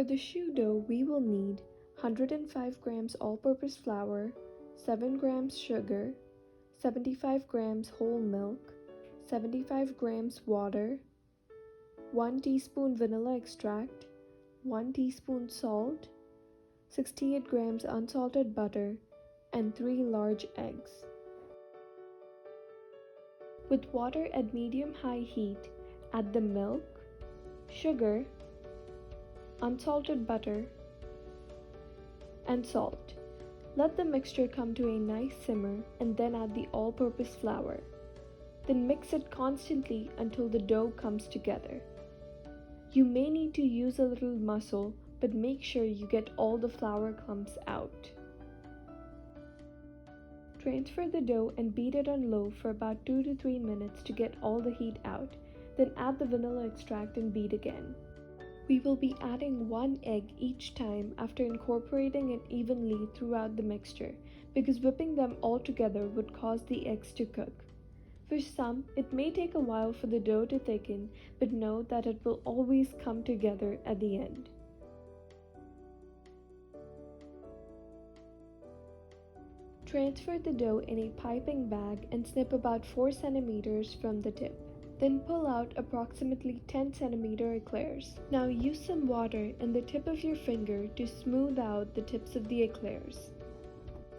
For the choux dough, we will need 105 grams all-purpose flour, 7 grams sugar, 75 grams whole milk, 75 grams water, 1 teaspoon vanilla extract, 1 teaspoon salt, 68 grams unsalted butter, and 3 large eggs. With water at medium-high heat, add the milk, sugar, unsalted butter, and salt. Let the mixture come to a nice simmer and then add the all-purpose flour. Then mix it constantly until the dough comes together. You may need to use a little muscle, but make sure you get all the flour clumps out. Transfer the dough and beat it on low for about 2 to 3 minutes to get all the heat out. Then add the vanilla extract and beat again. We will be adding 1 egg each time after incorporating it evenly throughout the mixture, because whipping them all together would cause the eggs to cook. For some, it may take a while for the dough to thicken, but know that it will always come together at the end. Transfer the dough in a piping bag and snip about 4 centimeters from the tip. Then pull out approximately 10 centimeter eclairs. Now use some water and the tip of your finger to smooth out the tips of the eclairs.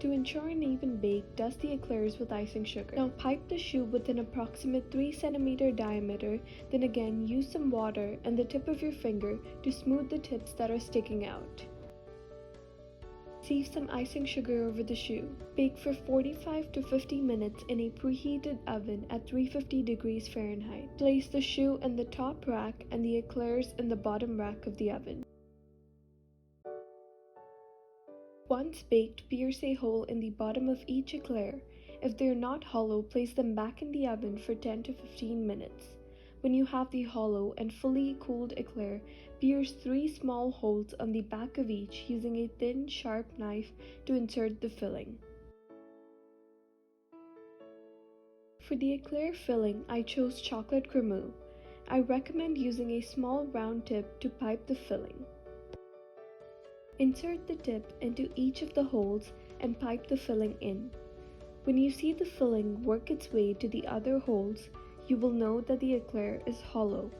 To ensure an even bake, dust the eclairs with icing sugar. Now pipe the choux with an approximate 3 centimeter diameter, then again use some water and the tip of your finger to smooth the tips that are sticking out. Sieve some icing sugar over the choux. Bake for 45 to 50 minutes in a preheated oven at 350 degrees Fahrenheit. Place the choux in the top rack and the eclairs in the bottom rack of the oven. Once baked, pierce a hole in the bottom of each eclair. If they are not hollow, place them back in the oven for 10 to 15 minutes. When you have the hollow and fully cooled eclair, pierce 3 small holes on the back of each using a thin, sharp knife to insert the filling. For the eclair filling, I chose chocolate cremeux. I recommend using a small round tip to pipe the filling. Insert the tip into each of the holes and pipe the filling in. When you see the filling work its way to the other holes, you will know that the eclair is hollow.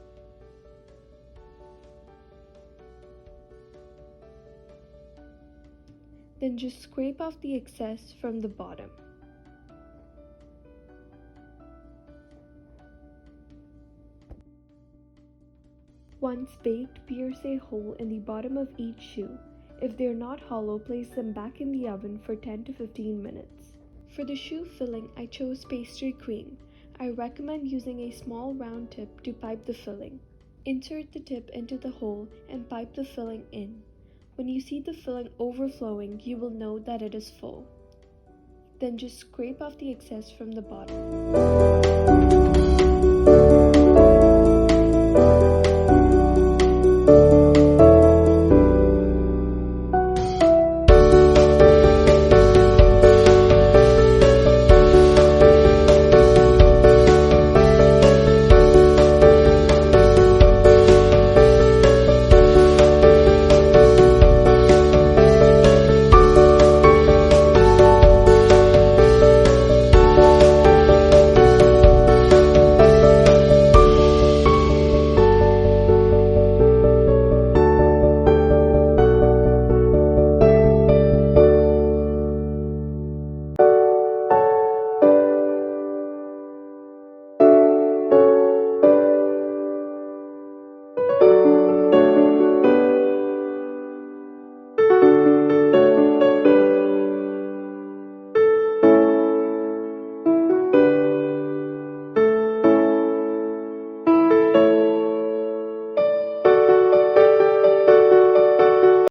Then just scrape off the excess from the bottom. Once baked, pierce a hole in the bottom of each choux. If they are not hollow, place them back in the oven for 10 to 15 minutes. For the choux filling, I chose pastry cream. I recommend using a small round tip to pipe the filling. Insert the tip into the hole and pipe the filling in. When you see the filling overflowing, you will know that it is full. Then just scrape off the excess from the bottom.